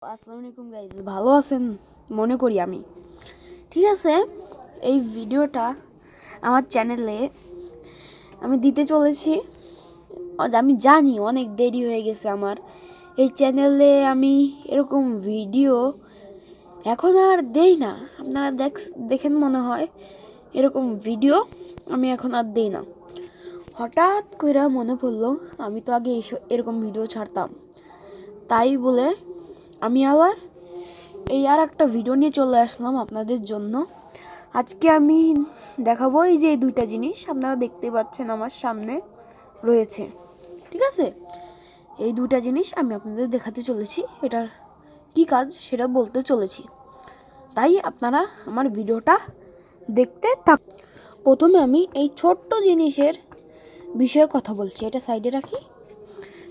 আসসালামু আলাইকুম গাইজ, ভালো আছেন মনে করি আমি। ঠিক আছে, এই ভিডিওটা আমার চ্যানেলে আমি দিতে চলেছি। আমি জানি অনেক দেরি হয়ে গেছে আমার এই চ্যানেলে, আমি এরকম ভিডিও এখন আর দেই না। আপনারা দেখেন মনে হয় এরকম ভিডিও আমি এখন আর দেই না। হঠাৎ করে মনে পড়লো আমি তো আগে এরকম ভিডিও ছাড়তাম, তাই বলে আমি আবার এই আর একটা ভিডিও নিয়ে চলে আসলাম আপনাদের জন্য। আজকে আমি দেখাবো এই যে এই দুইটা জিনিস আপনারা দেখতে পাচ্ছেন আমার সামনে রয়েছে। ঠিক আছে, এই দুইটা জিনিস আমি আপনাদের দেখাতে চলেছি, এটার কি কাজ সেটা বলতে চলেছি, তাই আপনারা আমার ভিডিওটা দেখতে থাক। প্রথমে আমি এই ছোট্ট জিনিসের বিষয়ে কথা বলছি, এটা সাইডে রাখি।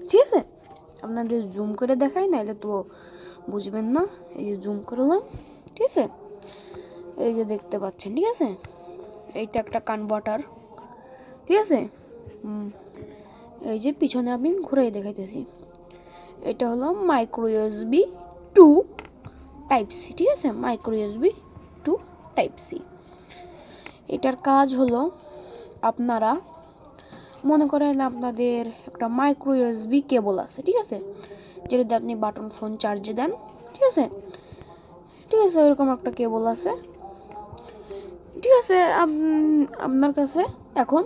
ঠিক আছে, আপনাদের জুম করে দেখাই, নাহলে তো বুঝবেন না। এই যে জুম করলাম, ঠিক আছে, এই যে দেখতে পাচ্ছেন। ঠিক আছে, এইটা একটা কনভার্টার। ঠিক আছে, এই যে পিছনে আমি ঘুরে দেখাইতেছি, এটা হলো মাইক্রো ইউএসবি 2 টাইপ সি। ঠিক আছে, মাইক্রো ইউএসবি 2 টাইপ সি। এটার কাজ হলো, আপনারা মনে করেন আপনাদের একটা মাইক্রো ইউএসবি কেবল আছে, ঠিক আছে, যেটাতে আপনি বাটন ফোন চার্জে দেন। ঠিক আছে, ঠিক আছে, ওইরকম একটা কেবল আছে। ঠিক আছে, আপনার কাছে এখন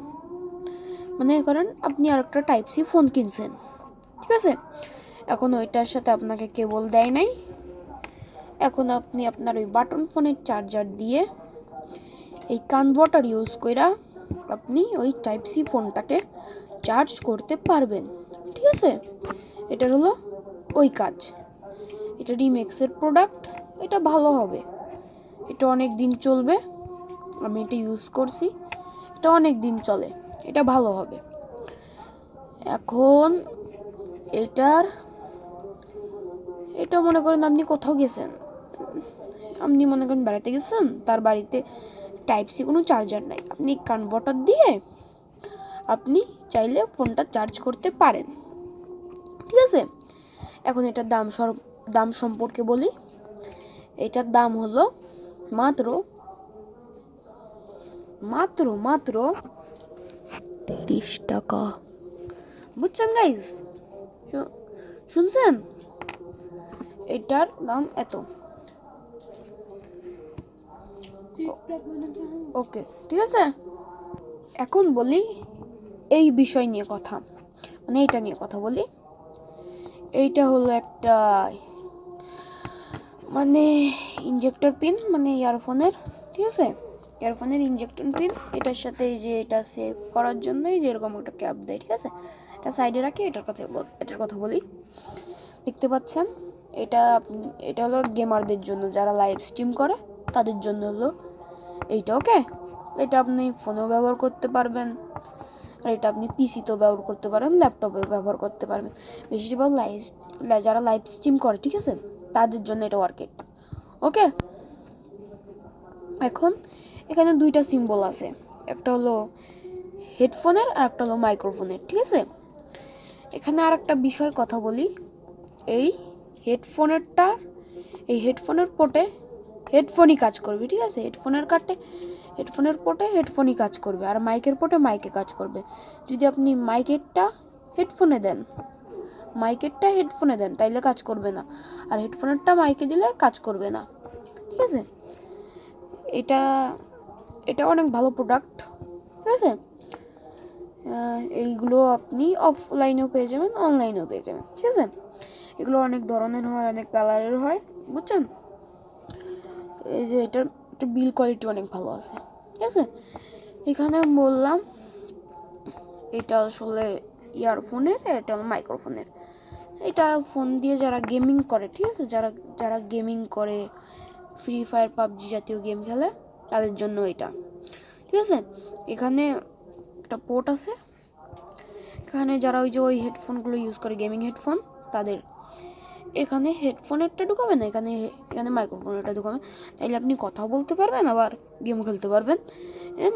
মনে করেন আপনি আর একটা টাইপ সি ফোন কিনছেন। ঠিক আছে, এখন ওইটার সাথে আপনাকে কেবল দেয় নাই। এখন আপনি আপনার ওই বাটন ফোনের চার্জার দিয়ে এই কনভার্টার ইউজ কইরা আপনি ওই টাইপ সি ফোনটাকে চার্জ করতে পারবেন। ঠিক আছে, এটা হলো ওই কাজ। এটা রিমেক্সের প্রোডাক্ট, এটা ভালো হবে, এটা অনেক দিন চলবে। আমি এটা ইউজ করছি, এটা অনেক দিন চলে, এটা ভালো হবে। এখন এটা মনে করেন আপনি কোথাও গেছেন, আপনি মনে করেন বেড়াতে গেছেন, তার বাড়িতে টাইপ সি কোনো চার্জার নাই, আপনি কনভার্টার দিয়ে আপনি চাইলে ফোনটা চার্জ করতে পারেন। ঠিক আছে, এখন এটার দাম সম্পর্কে বলি। এটার দাম হলো মাত্র মাত্র মাত্র 30 টাকা। বুঝছেন গাইজ, শুনছেন? এটার দাম এত। ওকে, ঠিক আছে, এখন বলি এই বিষয় নিয়ে কথা, মানে এটা নিয়ে কথা বলি। এইটা হলো একটা মানে ইনজেক্টর পিন, মানে ইয়ারফোনের। ঠিক আছে, ইয়ারফোনের ইনজেক্টর পিন, এটার সাথে এই যে এটা সেভ করার জন্য এই যে এরকম একটা ক্যাপ দেয়। ঠিক আছে, এটা সাইডে রাখি, এটার কথা বলি। দেখতে পাচ্ছেন, এটা এটা হলো গেমারদের জন্য, যারা লাইভ স্ট্রিম করে তাদের জন্য হলো এইটা। ওকে, এটা আপনি ফোনেও ব্যবহার করতে পারবেন, আর এটা আপনি পিসিতেও ব্যবহার করতে পারেন, ল্যাপটপেও ব্যবহার করতে পারবেন। বেশিরভাগ যারা লাইভ স্ট্রিম করে, ঠিক আছে, তাদের জন্য এটা ওয়ার্কেট। ওকে, এখন এখানে দুইটা সিম্বল আছে, একটা হলো হেডফোনের আর একটা হলো মাইক্রোফোনের। ঠিক আছে, এখানে আর একটা বিষয় কথা বলি। এই হেডফোনেরটা, এই হেডফোনের পোর্টে হেডফোনই কাজ করবে। ঠিক আছে, হেডফোনের পোর্টে হেডফোনই কাজ করবে, আর মাইকের পোর্টে মাইকে কাজ করবে। যদি আপনি মাইকেরটা হেডফোনে দেন তাইলে কাজ করবে না, আর হেডফোনেরটা মাইকে দিলে কাজ করবে না। ঠিক আছে, এটা এটা অনেক ভালো প্রোডাক্ট। ঠিক আছে, এইগুলো আপনি অফলাইনেও পেয়ে যাবেন, অনলাইনেও পেয়ে যাবেন। ঠিক আছে, এগুলো অনেক ধরনের হয়, অনেক কালারের হয়, বুঝছেন? এই যে এটার বিল কোয়ালিটি অনেক ভালো আছে। ঠিক আছে, এখানে বললাম এটা আসলে ইয়ারফোনের, এটা হলো মাইক্রোফোনের। এটা ফোন দিয়ে যারা গেমিং করে, ঠিক আছে, যারা গেমিং করে, ফ্রি ফায়ার পাবজি জাতীয় গেম খেলে, তাদের জন্য এটা। ঠিক আছে, এখানে একটা পোর্ট আছে, এখানে যারা ওই হেডফোনগুলো ইউজ করে, গেমিং হেডফোন, তাদের এখানে হেডফোনেরটা ঢুকাবেন, এখানে মাইক্রোফোনেরটা ঢুকাবেন, তাইলে আপনি কথা বলতে পারবেন, আবার গেম খেলতে পারবেন,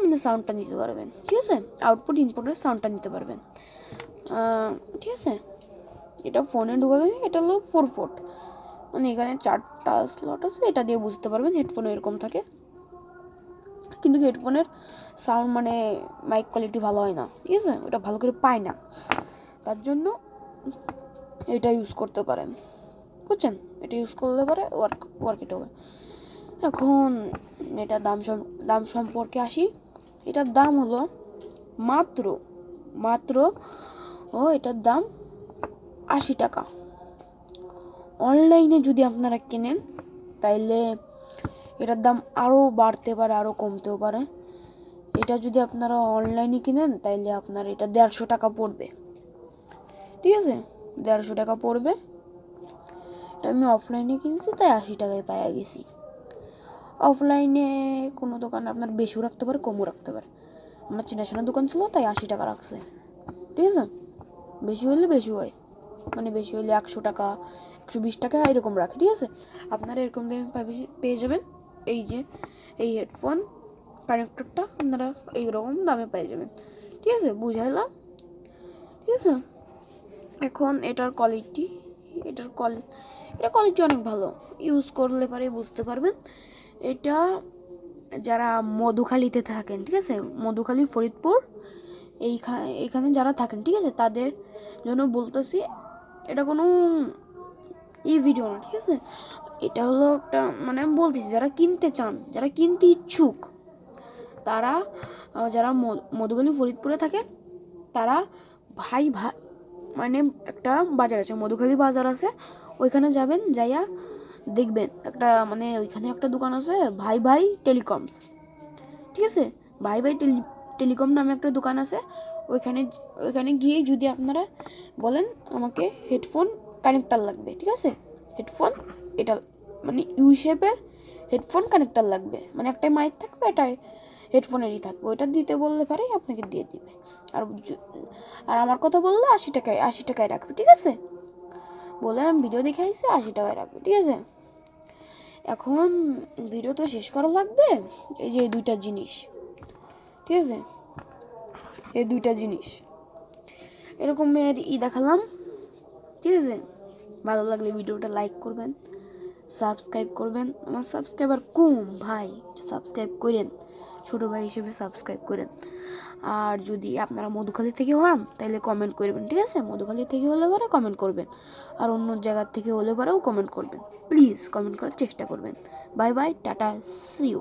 মানে সাউন্ডটা নিতে পারবেন। ঠিক আছে, আউটপুট ইনপুটের সাউন্ডটা নিতে পারবেন। ঠিক আছে, এটা ফোনে ঢুকাবেন, এটা হলো 4 পোর্ট, মানে এখানে 4টা স্লট আছে, এটা দিয়ে বুঝতে পারবেন হেডফোনে এরকম থাকে, কিন্তু হেডফোনের সাউন্ড মানে মাইক কোয়ালিটি ভালো হয় না, ঠিক আছে, ওটা ভালো করে পায় না, তার জন্য এটা ইউজ করতে পারেন, বুঝছেন, এটা ইউজ করলে পরে ওয়ার্ক এটা হবে। এখন এটার দাম সম্পর্কে আসি। এটার দাম হলো মাত্র মাত্র এটার দাম 80 টাকা। অনলাইনে যদি আপনারা কেনেন তাইলে এটার দাম আরও বাড়তে পারে, আরও কমতেও পারে। এটা যদি আপনারা অনলাইনে কিনেন তাইলে আপনার এটা 150 টাকা পড়বে, ঠিক আছে, 150 টাকা পড়বে। এটা আমি অফলাইনে কিনছি তাই 80 টাকায় পাইয়া গেছি। অফলাইনে কোনো দোকান আপনার বেশিও রাখতে পারে, কমও রাখতে পারে। আমার চেনাশোনা দোকান ছিল তাই 80 টাকা রাখছে, ঠিক আছে। বেশি হলে বেশি হয়, মানে বেশি হলে 100 টাকা 120 টাকা এরকম রাখে, ঠিক আছে। আপনারা এরকম দামে পেয়ে যাবেন। এই যে এই হেডফোন কানেক্টরটা আপনারা এইরকম দামে পেয়ে যাবেন, ঠিক আছে, বুঝাইলাম, ঠিক আছে। এখন এটার কোয়ালিটি অনেক ভালো, ইউজ করলে পরে বুঝতে পারবেন। এটা যারা মধুখালীতে থাকেন, ঠিক আছে, মধুখালী ফরিদপুর এইখানে যারা থাকেন, ঠিক আছে, তাদের জন্য বলতেছি, এটা কোনো ভিডিও না, ঠিক আছে, এটা হলো একটা মানে আমি বলতেছি যারা কিনতে চান, যারা কিনতে ইচ্ছুক, তারা যারা মধুখালী ফরিদপুরে থাকে তারা ভাই মানে একটা বাজার আছে, মধুখালী বাজার আছে, ওইখানে যাবেন, যাইয়া দেখবেন একটা মানে ওইখানে একটা দোকান আছে ভাই টেলিকমস, ঠিক আছে, ভাই টেলিকম নামে একটা দোকান আছে। ওইখানে গিয়ে যদি আপনারা বলেন আমাকে হেডফোন কানেক্টার লাগবে, ঠিক আছে, হেডফোন এটা মানে ইউ শেপের হেডফোন কানেক্টার লাগবে, মানে একটাই মাইক থাকবে, এটাই হেডফোনেরই থাকবে, ওইটা দিতে বললে পারেই আপনাকে দিয়ে দিবে। আর আমার কথা বললে 80 টাকায় রাখবে, ঠিক আছে, বলে আমি ভিডিও দেখে আসছি 80 টাকায় রাখবে, ঠিক আছে। এখন ভিডিও তো শেষ করা লাগবে। এই যে এই দুইটা জিনিস, ঠিক আছে, এই দুইটা জিনিস এরকমের দেখালাম, ঠিক আছে। ভালো লাগলে ভিডিওটা লাইক করবেন, সাবস্ক্রাইব করবেন। আমার সাবস্ক্রাইবার কম ভাই, সাবস্ক্রাইব করেন, ছোটো ভাই হিসেবে সাবস্ক্রাইব করেন। আর যদি আপনারা মধুখালী থেকে হন তাহলে কমেন্ট করবেন, ঠিক আছে, মধুখালী থেকে হলে পরে কমেন্ট করবেন, আর অন্য জায়গার থেকে হলে পরেও কমেন্ট করবেন, প্লিজ কমেন্ট করার চেষ্টা করবেন। Bye bye, tata, see you.